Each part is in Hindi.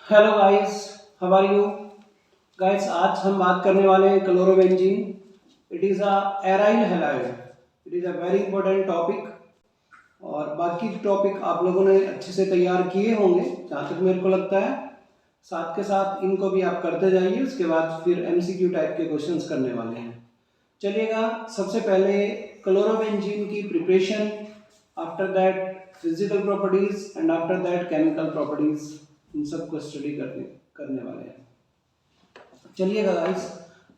Hello guys, how are you guys? आज हम बात करने वाले हैं chlorobenzene. It is a aryl halide. It is a very important topic. और बाकी टॉपिक आप लोगों ने अच्छे से तैयार किए होंगे जहाँ तक मेरे को लगता है। साथ के साथ इनको भी आप करते जाइए, उसके बाद फिर एमसीक्यू टाइप के क्वेश्चंस करने वाले हैं। चलिएगा, सबसे पहले क्लोरोबेंजीन की preparation, after that physical properties and after that chemical properties, इन सबको स्टडी करने करने वाले हैं। चलिएगा गाइस,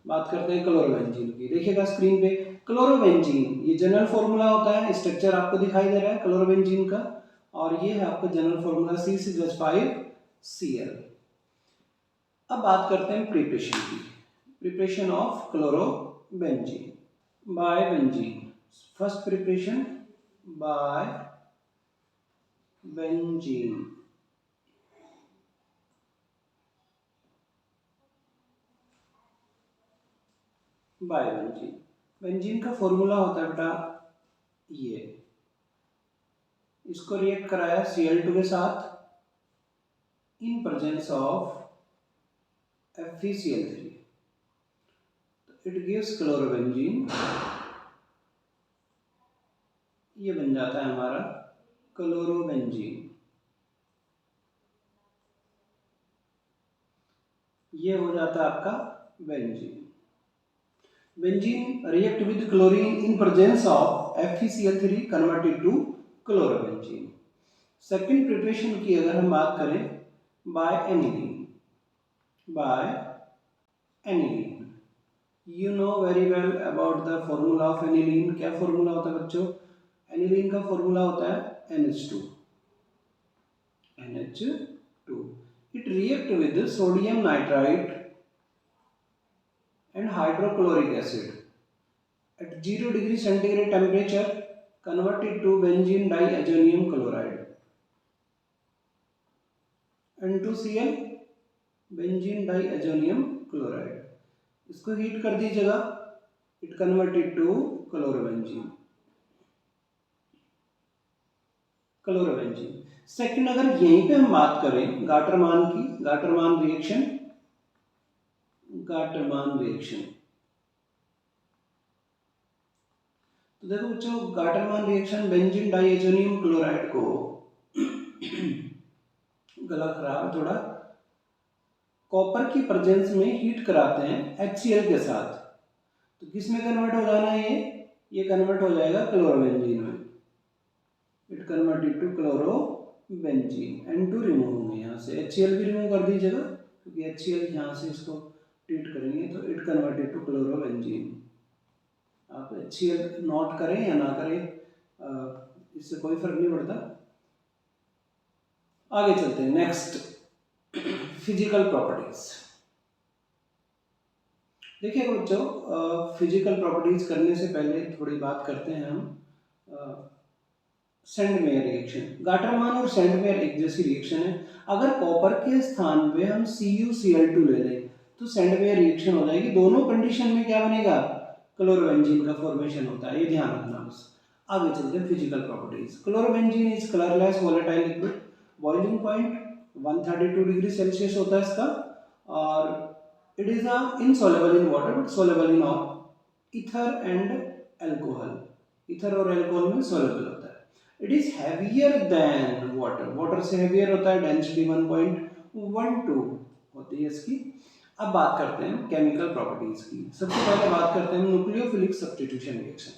बात करते हैं क्लोरोबेंजीन की। देखिएगा स्क्रीन पे, क्लोरोबेंजीन ये जनरल फॉर्मूला होता है। स्ट्रक्चर आपको दिखाई दे रहा है क्लोरोबेंजीन का, और ये है आपका जनरल फॉर्मूला C6H5Cl। अब बात करते हैं प्रिपरेशन की। Preparation of chlorobenzene by benzene. First preparation by benzene. By benzene, benzene का फॉर्मूला होता है बेटा ये। इसको रिएक्ट कराया Cl2 के साथ इन presence of FeCl3, it gives chlorobenzene. ये बन जाता है हमारा क्लोरोबेंजीन। ये हो जाता है आपका benzene. Benzene react with chlorine in presence of FeCl3 converted to chlorobenzene. Second preparation की अगर हम बात करें, by aniline. By aniline, you know very well about the formula of aniline. क्या फॉर्मूला होता है बच्चों? एनिलीन का फॉर्मूला होता है NH2। NH2, it react with sodium nitrite and hydrochloric acid at 0 degree centigrade temperature, converted to benzene diazonium chloride, N2Cl, benzene diazonium chloride। इसको हीट कर दीजिएगा, it converted to chlorobenzene. Chlorobenzene second, अगर यहीं पे हम बात करें गाटरमान की, गाटरमान रिएक्शन, गाटरमान रिएक्शन। तो देखो बच्चों, Gattermann reaction benzene diazonium chloride को गला खराब है थोड़ा, कॉपर की प्रेजेंस में हीट कराते हैं HCl के साथ। तो किस में कन्वर्ट हो जाना है? ये कन्वर्ट हो जाएगा क्लोरोबेंजीन में। It converted to chlorobenzene. N2 remove होंगे यहाँ से, HCl भी रिमूव कर दीजिएगा क्योंकि HCl यहाँ से इसको ट्रीट करेंगे, तो इट कन्वर्टेड टू क्लोरोबेंजीन। आप HCl नोट करें या ना करें, इससे कोई फर्क नहीं पड़ता। आगे चलते हैं, नेक्स्ट फिजिकल प्रॉपर्टीज। देखिए बच्चों, फिजिकल प्रॉपर्टीज करने से पहले थोड़ी बात करते हैं हम सेंडमेयर रिएक्शन। गाटरमान और सेंडमेयर एक जैसी रिएक्शन है। अगर कॉपर के स्थान पे हम CuCl2 ले लें तो सेंडमेयर रिएक्शन हो जाएगी। दोनों कंडीशन में क्या बनेगा? क्लोरोबेंजीन का फॉर्मेशन होता है, ये ध्यान रखना बस। आगे चलते हैं physical properties. Chlorobenzene is colourless volatile liquid. Boiling point 132 degree Celsius होता है इसका, और it is insoluble in water but soluble in ether and alcohol. Ether और अल्कोहल में सॉल्युबल होता है। It is heavier than water. Water से हैवियर होता है, डेंसिटी 1.12 होती है इसकी। अब बात करते हैं केमिकल प्रॉपर्टीज की। सबसे पहले बात करते हैं nucleophilic substitution reaction.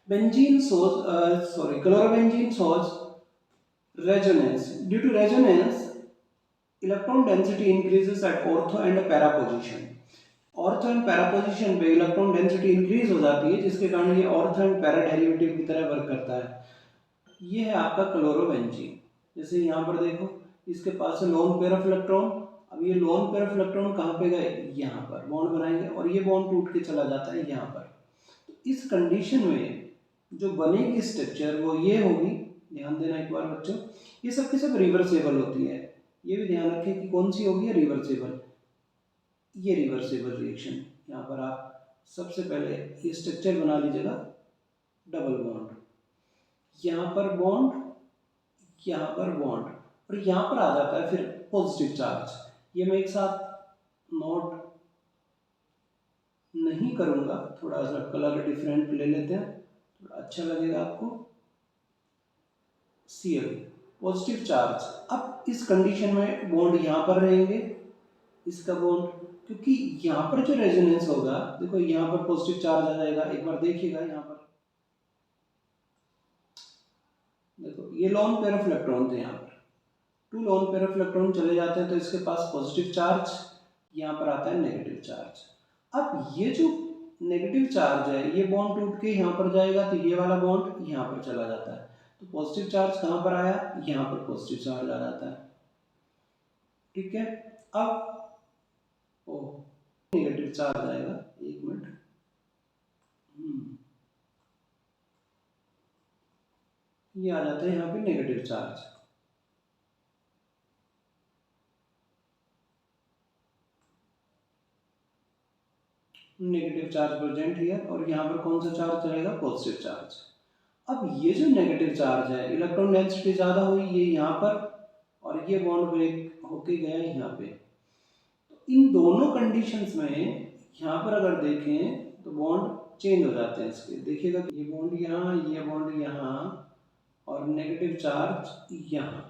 Benzene shows chlorobenzene shows resonance. Due to resonance, electron density increases at ortho and para position. Ortho and para position पे इलेक्ट्रॉन डेंसिटी इंक्रीज हो जाती है, जिसके कारण ये ऑर्थो एंड पैरा डेरिवेटिव की तरह वर्क करता है। ये है आपका क्लोरोबेंजीन। जैसे यहाँ पर देखो, इसके पास है लोन पेयर ऑफ इलेक्ट्रॉन। अब ये लोन पेयर ऑफ इलेक्ट्रॉन कहाँ पे गए? यहाँ पर बॉन्ड बनाएंगे और ये बॉन्ड टूट के चला जाता है यहाँ पर। तो इस कंडीशन में जो बनेगी स्ट्रक्चर वो ये होगी। ध्यान देना एक बार बच्चों, ये सब की सब रिवर्सेबल होती है। ये भी ध्यान रखें कि कौन सी होगी रिवर्सेबल। ये रिवर्सेबल रिएक्शन। यहाँ पर आप सबसे पहले ये स्ट्रक्चर बना लीजिएगा, डबल बॉन्ड, यहाँ पर बॉन्ड, यहाँ पर बॉन्ड। और यहाँ पर आ जाता है फिर पॉजिटिव चार्ज। ये मैं एक साथ नोट नहीं करूँगा, थोड़ा सा कलर डिफरेंट ले लेते हैं, थोड़ा अच्छा लगेगा आपको। Cl positive charge. अब इस कंडीशन में बॉन्ड यहाँ पर रहेंगे, इसका बॉन्ड, क्योंकि यहाँ पर जो रेजोनेंस होगा, देखो यहाँ पर पॉजिटिव चार्ज आ जाएगा, एक बार देखिएगा यहाँ पर देखो ये लोन पेयर ऑफ इलेक्ट्रॉन थे, यहाँ पर 2 लोन पेयर ऑफ इलेक्ट्रॉन चले जाते हैं तो इसके पास पॉजिटिव चार्ज, यहाँ पर आता है नेगेटिव चार्ज। अब ये जो नेगेटिव चार्ज है ये बॉन्ड टूट के यहाँ पर जाएगा, तो ये वाला बॉन्ड यहाँ पर चला जाता है, तो पॉजिटिव चार्ज कहाँ पर आया, यहाँ पर पॉजिटिव चार्ज आ जाता है। ठीक है, अब ओ नेगेटिव चार्ज आएगा, एक मिनट, ये आ जाता है यहाँ पे negative charge. Negative charge present here, और यहाँ पर कौन सा चार्ज चलेगा, पॉजिटिव चार्ज। अब ये जो नेगेटिव चार्ज है, इलेक्ट्रॉन डेंसिटी ज़्यादा हुई, ये यहाँ पर, और ये बॉन्ड ब्रेक होके गया यहाँ पे। तो इन दोनों कंडीशंस में यहाँ पर अगर देखें तो बॉन्ड चेंज हो जाते हैं इसके, देखिएगा ये बॉन्ड यहाँ, ये बॉन्ड यहाँ, और नेगेटिव चार्ज यहाँ।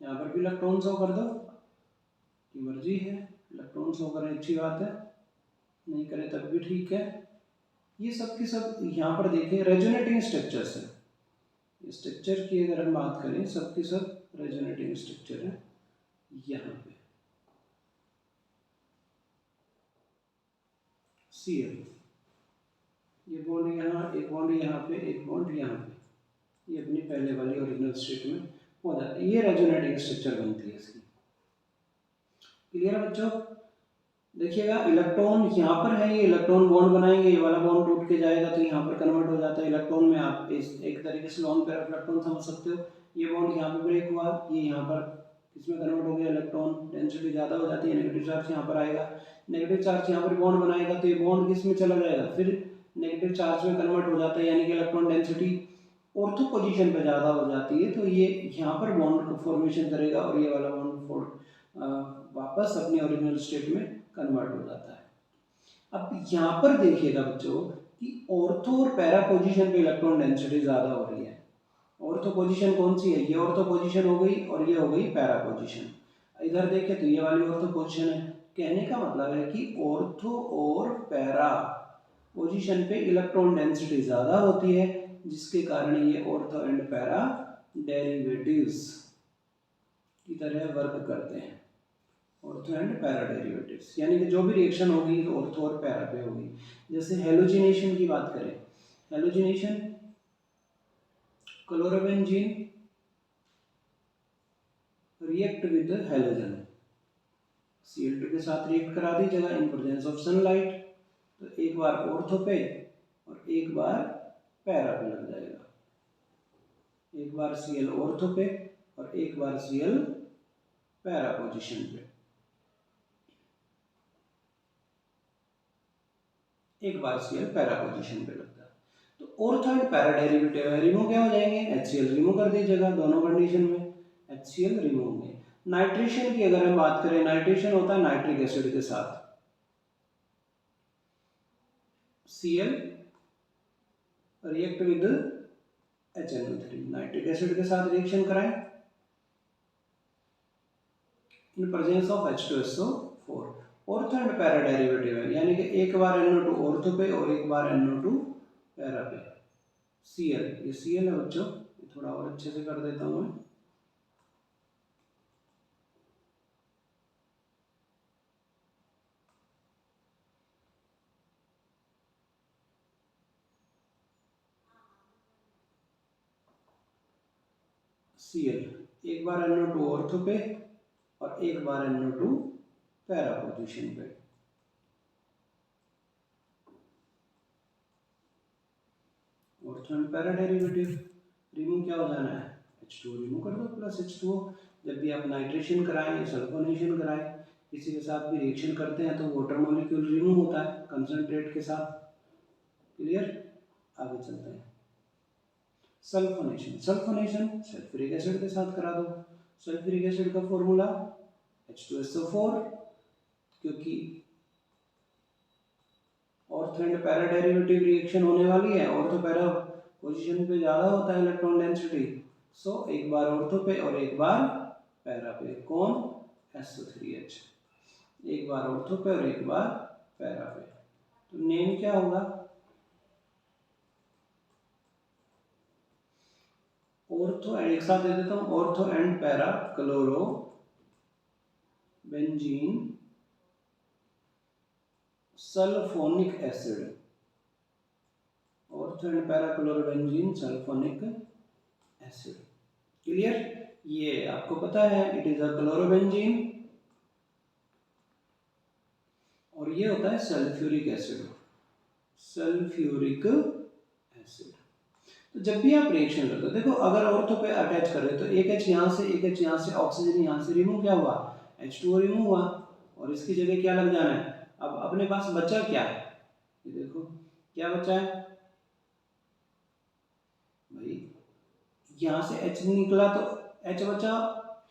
यहाँ पर भी इलेक्ट्रॉन शो कर दो, की मर्जी है, इलेक्ट्रॉन शो करें अच्छी बात है, नहीं करें तब भी ठीक है। ये सब के सब यहाँ पर देखें रेजोनेटिंग स्ट्रक्चर्स है, स्ट्रक्चर की अगर हम बात करें, सब के सब रेजोनेटिंग स्ट्रक्चर है। यहाँ पे Cl, ये बॉन्ड यहाँ, एक बॉन्ड यहाँ पे, एक बॉन्ड यहाँ पे, ये अपनी पहले वाली ओरिजिनल स्टेट में हो जाता है, ये रेजोनेटिंग स्ट्रक्चर बनती है इसकी। क्लियर है बच्चों, देखिएगा इलेक्ट्रॉन यहाँ पर है, ये इलेक्ट्रॉन बॉन्ड बनाएंगे, ये वाला बॉन्ड टूट के जाएगा तो यहाँ पर कन्वर्ट हो जाता है इलेक्ट्रॉन में। आप इस एक तरीके से लोन पेयर ऑफ इलेक्ट्रॉन समझ सकते हो। ये बॉन्ड यहाँ पे ब्रेक हुआ, ये यहाँ पर किसमें कन्वर्ट हो गया, इलेक्ट्रॉन डेंसिटी ज़्यादा हो जाती है, नेगेटिव चार्ज यहाँ पर आएगा, नेगेटिव चार्ज यहाँ पर बॉन्ड बनाएगा, तो ये बॉन्ड किस में चला जाएगा, फिर नेगेटिव चार्ज में कन्वर्ट हो जाता है, यानी कि इलेक्ट्रॉन डेंसिटी ऑर्थो पोजीशन पे ज़्यादा हो जाती है, तो ये यहाँ पर बॉन्ड को फॉर्मेशन करेगा, और ये वाला बॉन्ड वापस अपनी ओरिजिनल स्टेट में कन्वर्ट हो जाता है। अब यहाँ पर देखिएगा बच्चों कि ऑर्थो और पैरा पोजीशन पे इलेक्ट्रॉन डेंसिटी ज़्यादा हो रही है। ऑर्थो पोजीशन कौन सी है, ये ऑर्थो पोजीशन हो गई, और ये हो गई पैरा पोजीशन। इधर देखें तो ये वाली ऑर्थो पोजीशन है, कहने का मतलब है कि ऑर्थो और पैरा पोजीशन पे इलेक्ट्रॉन डेंसिटी ज़्यादा होती है, जिसके कारण ये ऑर्थो एंड पैरा डेरिवेटिव्स की तरह वर्क करते हैं, ऑर्थो एंड पैरा डेरिवेटिव्स, यानी कि जो भी रिएक्शन होगी ऑर्थो और पैरा पे होगी। जैसे हेलोजिनेशन की बात करें, halogenation chlorobenzene react with halogen, Cl2 के साथ रिएक्ट करा दीजिएगा इन प्रेजेंस ऑफ सनलाइट, तो एक बार ऑर्थो पे और एक बार पैरा पे लग जाएगा, एक बार Cl ऑर्थो पे और एक बार Cl पैरा पोजीशन पे, एक बार Cl पैरा पोजीशन पे लगता है। तो ortho and para derivative remove क्या हो जाएंगे, HCl रिमूव कर दीजिएगा, दोनों कंडीशन में HCl रिमूव होंगे। नाइट्रेशन की अगर हम बात करें, नाइट्रेशन होता है नाइट्रिक एसिड के साथ, Cl react with HNO3, nitric acid के साथ रिएक्शन कराएं इन presence of H2SO4, ortho and para derivative है, यानी कि एक बार NO2 ऑर्थो पे और एक बार NO2 पैरा पे। Cl, ये Cl है बच्चों, थोड़ा और अच्छे से कर देता हूँ मैं, Cl एक बार NO2 ऑर्थो पे और एक बार NO2 पैरा पोजीशन पे। Ortho and para derivative remove क्या हो जाना है, H2 रिमूव कर दो प्लस H2O। जब भी आप नाइट्रेशन कराएं, सल्फोनेशन कराएं, किसी के साथ भी रिएक्शन करते हैं तो वाटर मॉलिक्यूल रिमूव होता है कंसंट्रेट के साथ। क्लियर, आगे चलते हैं। सल्फोनेशन, सल्फोनेशन सल्फ्यूरिक एसिड के साथ करा दो। सल्फ्यूरिक एसिड का फॉर्मूला H2SO4, क्योंकि ortho and para derivative reaction होने वाली है, ऑर्थो पैरा पोजीशन पे ज़्यादा होता है इलेक्ट्रॉन डेंसिटी, सो एक बार ऑर्थो पे और एक बार पैरा पे। कौन? SO3H, एक बार ऑर्थो पे और एक बार पैरा पे। तो नेम क्या होगा? ऑर्थो, एक साथ दे देता हूँ, ortho and para chloro benzene sulphonic acid, ortho and para chloro benzene sulphonic acid. Clear? ये आपको पता है, इट इज अ क्लोरोबेंजीन और ये होता है सल्फ्यूरिक एसिड, सल्फ्यूरिक एसिड। तो जब भी आप रिएक्शन करते हो, देखो अगर ऑर्थो पे अटैच कर रहे हो तो एक H यहाँ से, एक H यहाँ से, ऑक्सीजन यहाँ से रिमूव क्या हुआ? H2O रिमूव हुआ और इसकी जगह क्या लग जाना है? अब अपने पास बचा क्या है? ये देखो क्या बचा है भाई, यहाँ से H निकला तो H बचा,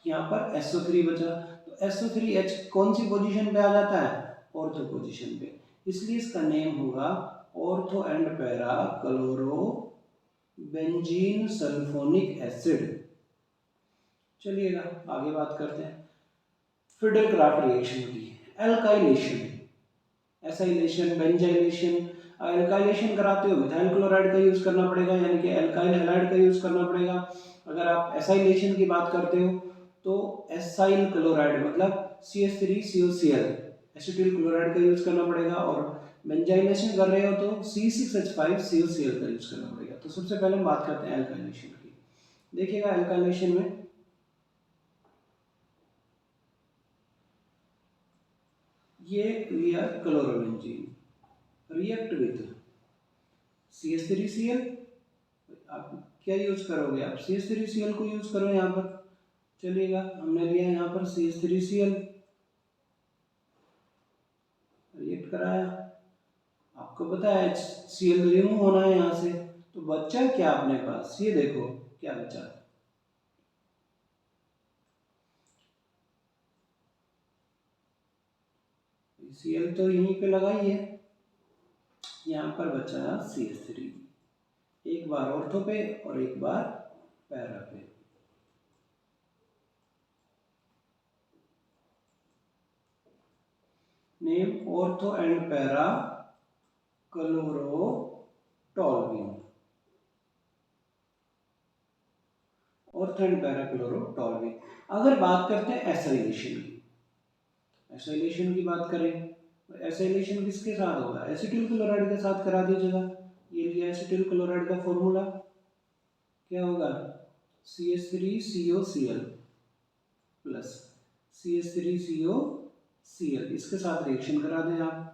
यहाँ पर SO3 बचा, तो SO3H कौन सी पोजीशन पे आ जाता है? ऑर्थो पोजीशन पे, इसलिए इसका नेम होगा ortho and para chloro benzene sulphonic acid. चलिएगा आगे बात करते हैं फिडेलक्राफ्ट रिएक्शन की। Alkylation, acylation, benzylation. एल्काइलेशन कराते हो मिथाइल क्लोराइड का यूज करना पड़ेगा, यानी कि एल्काइल हैलाइड का यूज करना पड़ेगा। अगर आप एसाइलेशन की बात करते हो तो एसाइल क्लोराइड मतलब CH3COCl, एसिटिल क्लोराइड का यूज करना पड़ेगा, और बेंजाइलेशन कर रहे हो तो C6H5COCl का यूज करना पड़ेगा। तो सबसे पहले हम बात करते हैं एल्काइलेशन की। देखिएगा एल्काइलेशन में ये लिया क्लोरोबेंजीन, रिएक्ट विद CH3Cl, आप क्या यूज करोगे? आप CH3Cl को यूज करो यहाँ पर। चलिएगा हमने लिया यहाँ पर CH3Cl, रिएक्ट कराया, आपको पता है HCl रिमूव होना है यहाँ से, तो बचा क्या अपने पास? ये देखो क्या बचा, Cl तो यहीं पे लगाई है, यहाँ पर बचा CH3, एक बार ऑर्थो पे और एक बार पैरा पे। Name ortho and para chloro toluene, ortho and para chloro toluene. अगर बात करते हैं एसाइलेशन की, एसाइलेशन की बात करें, एसाइलेशन किसके साथ होगा? एसिटिल क्लोराइड के साथ करा दीजिएगा। ये लिया एसिटिल क्लोराइड का फॉर्मूला क्या होगा? CH3COCl प्लस CH3COCl, इसके साथ रिएक्शन करा दें आप,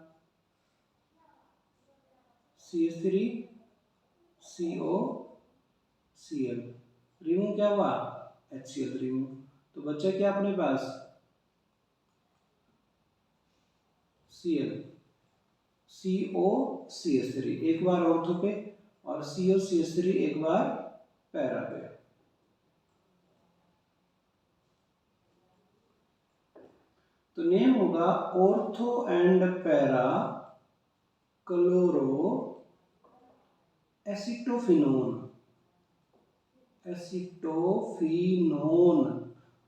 CH3COCl, रिमूव क्या हुआ? HCl रिमूव, तो बचा क्या अपने पास? Cl, COCH3, एक बार ऑर्थो पे और COCH3 एक बार पैरा पे। तो नेम होगा ortho and para chloro acetophenone, acetophenone,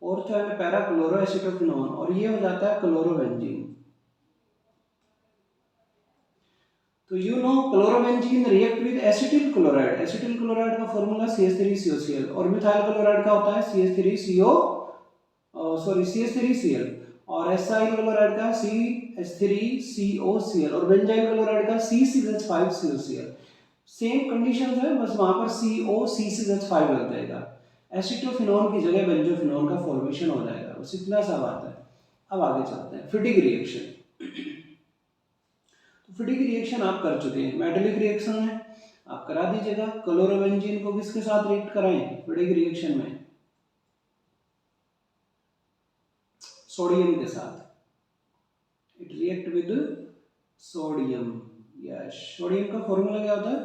ortho and para chloro acetophenone, और ये हो जाता है क्लोरोबेंजीन। तो you know chlorobenzene react with acetyl chloride, acetyl chloride का फॉर्मूला CH3COCl, और मिथाइल क्लोराइड का होता है CH3Cl, और एसाइल क्लोराइड का CH3COCl, और बेंजाइल क्लोराइड का C6H5COCl। सेम कंडीशन है, बस वहां पर CO C6H5 लग जाएगा, एसिटोफिनोन की जगह बेंजोफिनोन का फॉर्मेशन हो जाएगा, बस इतना सा बात है। अब आगे चलते हैं फिटिक रिएक्शन। फिटिक रिएक्शन आप कर चुके हैं, मेटालिक रिएक्शन है, आप करा दीजिएगा। क्लोरोबेंजीन को किसके साथ रिएक्ट कराएं फिटिक रिएक्शन में? सोडियम के साथ, it react with sodium. Yes, sodium का फॉर्मूला क्या होता है?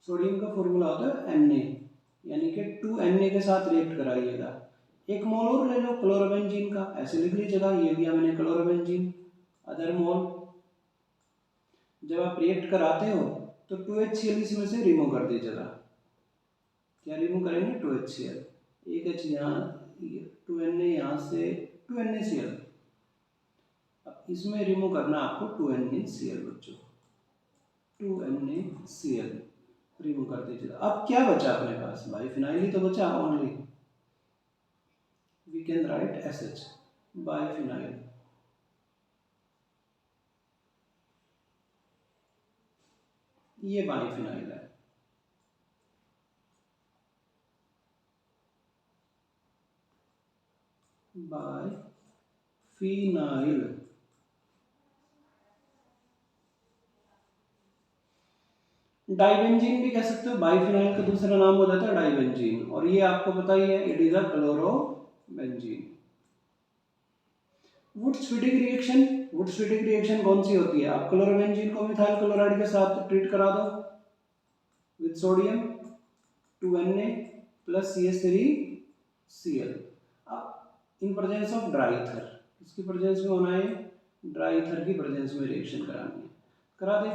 सोडियम का फॉर्मूला होता है Na, यानी कि 2Na के साथ रिएक्ट कराइएगा। एक मोल और ले लो क्लोरोबेंजीन का, ऐसे लिख लीजिएगा, ये लिया मैंने क्लोरोबेंजीन, अदर मोल। जब आप रिएक्ट कराते हो तो 2HCl इसमें से रिमूव कर दीजिएगा। क्या रिमूव करेंगे? 2HCl, एक H यहाँ, 2Na यहाँ से 2NaCl। अब इसमें रिमूव करना आपको 2NaCl बच्चों, 2NaCl रिमूव कर दीजिएगा। अब क्या बचा अपने पास? बाइफिनाइल ही तो बचा only, we can write SH, biphenyl. ये बाइफिनाइल है। बाइफिनाइल। डाइबेंजीन भी कह सकते हो, बाइफिनाइल का दूसरा नाम हो जाता है डाइबेंजीन, और ये आपको पता ही है, it is a chlorobenzene. Woods-fitting reaction, woods-fitting reaction कौन सी होती है? आप क्लोरोबेंजीन को मिथाइल क्लोराइड के साथ ट्रीट करा दो with sodium 2Na plus CH3Cl। अब इन प्रेजेंस ऑफ ड्राई ईथर, किसकी प्रेजेंस में होना है? ड्राई ईथर की प्रेजेंस में रिएक्शन करानी है, करा दे।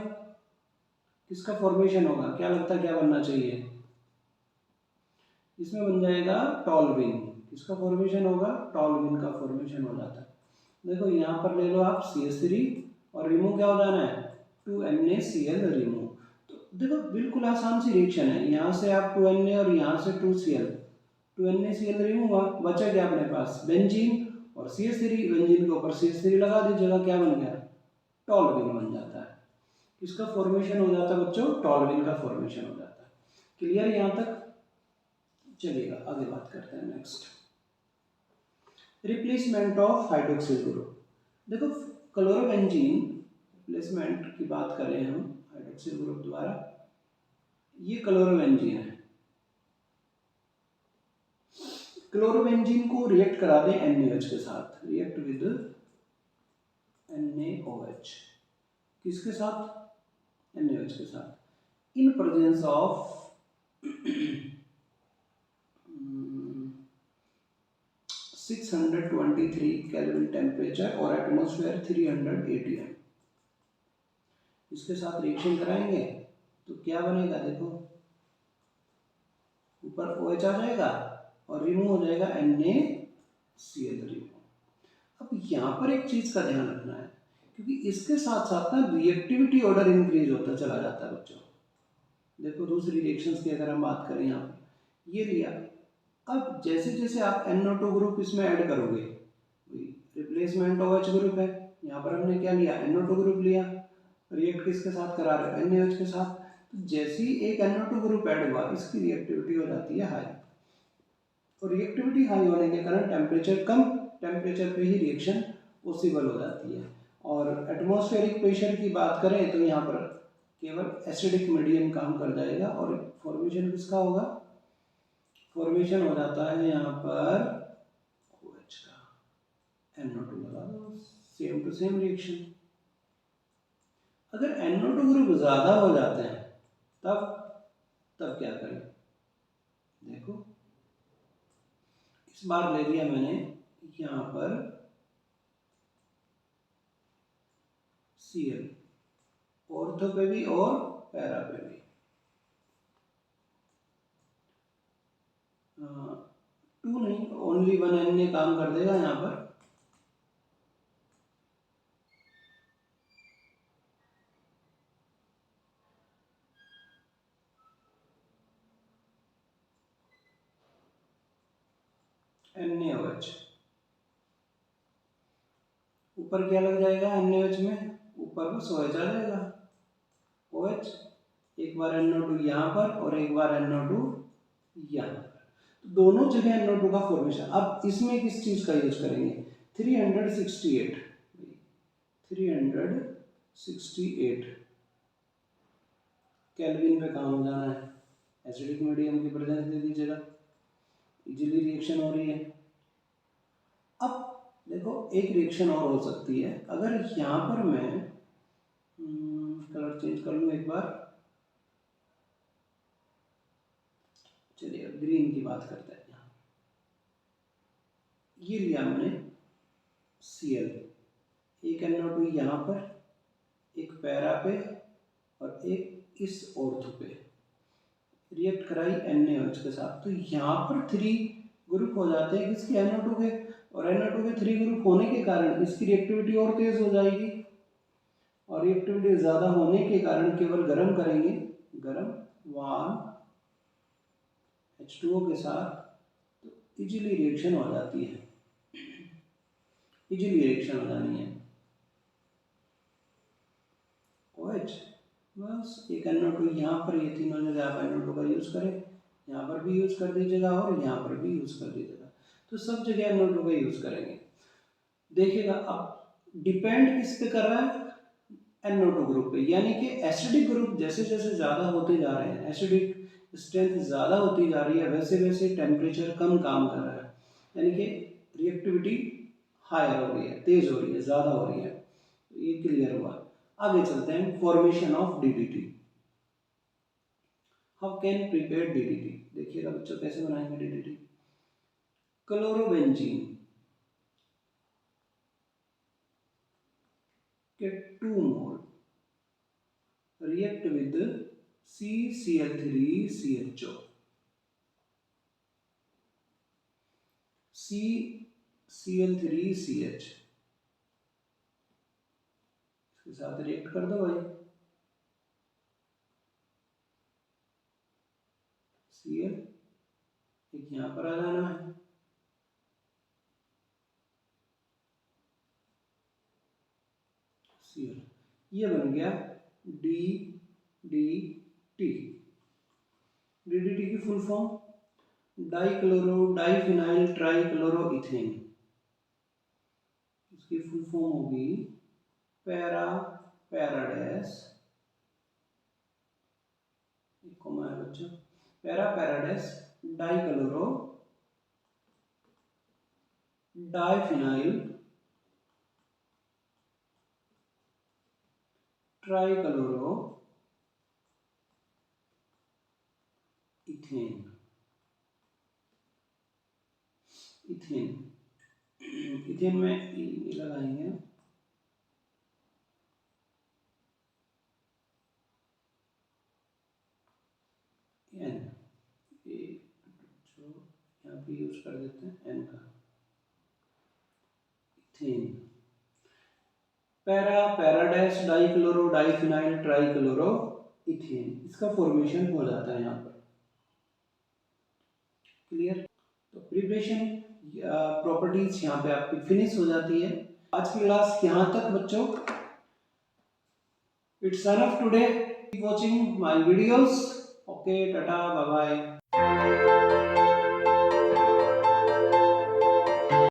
किसका फॉर्मेशन होगा? क्या लगता है क्या बनना चाहिए? इसमें बन जाएगा टॉलविन। किसका फॉर्मेशन होगा? टॉलविन का फॉर्मेशन हो जाता है। देखो यहाँ पर ले लो आप CH3 और रिमूव क्या हो जाना है? 2NaCl remove. तो देखो बिल्कुल आसान सी रिएक्शन है, यहाँ से आप 2Na और यहाँ से 2Cl, 2NaCl रिमूव हुआ, बचा क्या अपने पास? बेंजीन और CH3, बेंजीन के ऊपर CH3 लगा दीजिएगा, क्या बन गया? टॉलविन बन जाता है। किसका फॉर्मेशन हो जाता है बच्चों? टॉलविन का फॉर्मेशन हो जाता है। क्लियर यहाँ तक? चलिएगा आगे बात करते हैं। Next, replacement of hydroxyl group. देखो क्लोरोबेंजीन रिप्लेसमेंट की बात करें हम हाइड्रोक्सिल ग्रुप द्वारा, ये क्लोरोबेंजीन है, क्लोरोबेंजीन को रिएक्ट करा दें NaOH के साथ, रिएक्ट विद NaOH, किसके साथ? NaOH के साथ, इन प्रेजेंस ऑफ 623 केल्विन टेम्परेचर और एटमॉस्फेयर 300 ATM। इसके साथ रिएक्शन कराएंगे तो क्या बनेगा? देखो ऊपर OH आ जाएगा और रिमूव हो जाएगा NaCl रिमूव। अब यहाँ पर एक चीज का ध्यान रखना है, क्योंकि इसके साथ साथ ना रिएक्टिविटी ऑर्डर इंक्रीज होता चला जाता है बच्चों। देखो दूसरी रिएक्शंस की अगर हम बात करें, यहाँ पर ये लिया, अब जैसे जैसे आप NO2 ग्रुप इसमें ऐड करोगे, रिप्लेसमेंट OH ग्रुप है, यहाँ पर हमने क्या लिया? NO2 ग्रुप लिया, रिएक्ट किसके साथ करा रहे हो? NaOH के साथ। तो जैसे ही एक NO2 ग्रुप ऐड हुआ, इसकी रिएक्टिविटी हो जाती है हाई, तो रिएक्टिविटी हाई होने के कारण टेम्परेचर कम, टेम्परेचर पे ही रिएक्शन पॉसिबल हो जाती है। और एटमॉस्फेरिक प्रेशर की बात करें तो यहाँ पर केवल एसिडिक मीडियम काम कर जाएगा, और फॉर्मेशन किसका होगा? फॉर्मेशन हो जाता है यहाँ पर OH का, NO2 लगा दो, सेम टू सेम रिएक्शन। अगर NO2 ग्रुप ज्यादा हो जाते हैं तब क्या करें? देखो इस बार ले लिया मैंने यहाँ पर Cl, ऑर्थो पे भी और पैरा पे भी। 2 नहीं, ओनली 1 Na काम कर देगा यहाँ पर। NaOH ऊपर क्या लग जाएगा? NaOH में ऊपर बस OH आ जाएगा, OH, एक बार NO2 यहाँ पर और एक बार NO2 यहाँ पर, तो दोनों जगह NO2 का फॉर्मेशन। अब इसमें किस चीज का यूज करेंगे? 368 केल्विन पे काम हो जाना है, एसिडिक मीडियम की प्रेजेंस दे दीजिएगा, इजीली रिएक्शन हो रही है। अब देखो एक रिएक्शन और हो सकती है, अगर यहाँ पर मैं कलर चेंज कर लूँ एक बार, चलिए अब ग्रीन की बात करते हैं। यहाँ ये लिया मैंने Cl, एक NO2 यहाँ पर, एक पैरा पे और एक इस ऑर्थो पे, रिएक्ट कराई NaOH के साथ। तो यहाँ पर 3 ग्रुप हो जाते हैं किसके, NO2 के, और NO2 के 3 ग्रुप होने के कारण इसकी रिएक्टिविटी और तेज हो जाएगी, और रिएक्टिविटी ज़्यादा होने के कारण केवल गर्म करेंगे, गर्म 1H2O के साथ, तो इजीली रिएक्शन हो जाती है, इजीली रिएक्शन हो जानी है। OH बस एक NO2 यहाँ पर, ये तीनों जगह आप NO2 का यूज़ करें, यहाँ पर भी यूज़ कर दीजिएगा और यहाँ पर भी यूज़ कर दीजिएगा, तो सब जगह NO2 का यूज़ करेंगे। देखिएगा अब डिपेंड किस पे कर रहा है, NO2 ग्रुप पे, यानी कि एसिडिक ग्रुप जैसे जैसे ज़्यादा होते जा रहे हैं, एसिडिक स्ट्रेंथ ज़्यादा होती जा रही है, वैसे वैसे टेम्परेचर कम काम कर रहा है, यानी कि रिएक्टिविटी हायर हो रही है, तेज हो रही है, ज़्यादा हो रही है। तो ये क्लियर हुआ। आगे चलते हैं, formation of DDT। How can prepare DDT, देखिएगा बच्चों कैसे बनाएंगे DDT। क्लोरोबेंजीन के 2 मोल react with CCl3CHO, CCl3CH इसके साथ रिएक्ट कर दो भाई, Cl एक यहाँ पर आ जाना है, Cl, ये बन गया DDT। DDT की full form dichloro diphenyl trichloroethane, इसकी फुल फॉर्म होगी पैरा पैराडैश, एक कॉमा है बच्चों, para para dash dichloro diphenyl trichloro ethane, ethane, ethane में लगाएंगे N, जो यहाँ पे यूज कर देते हैं N का, ethane, para para dash dichloro diphenyl trichloro ethane, इसका फॉर्मेशन हो जाता है यहाँ पर। क्लियर, तो प्रिपरेशन प्रॉपर्टीज यहाँ पे आपकी फिनिश हो जाती है। आज की क्लास यहाँ तक बच्चों, it's enough today, keep watching my videos, okay tata bye bye.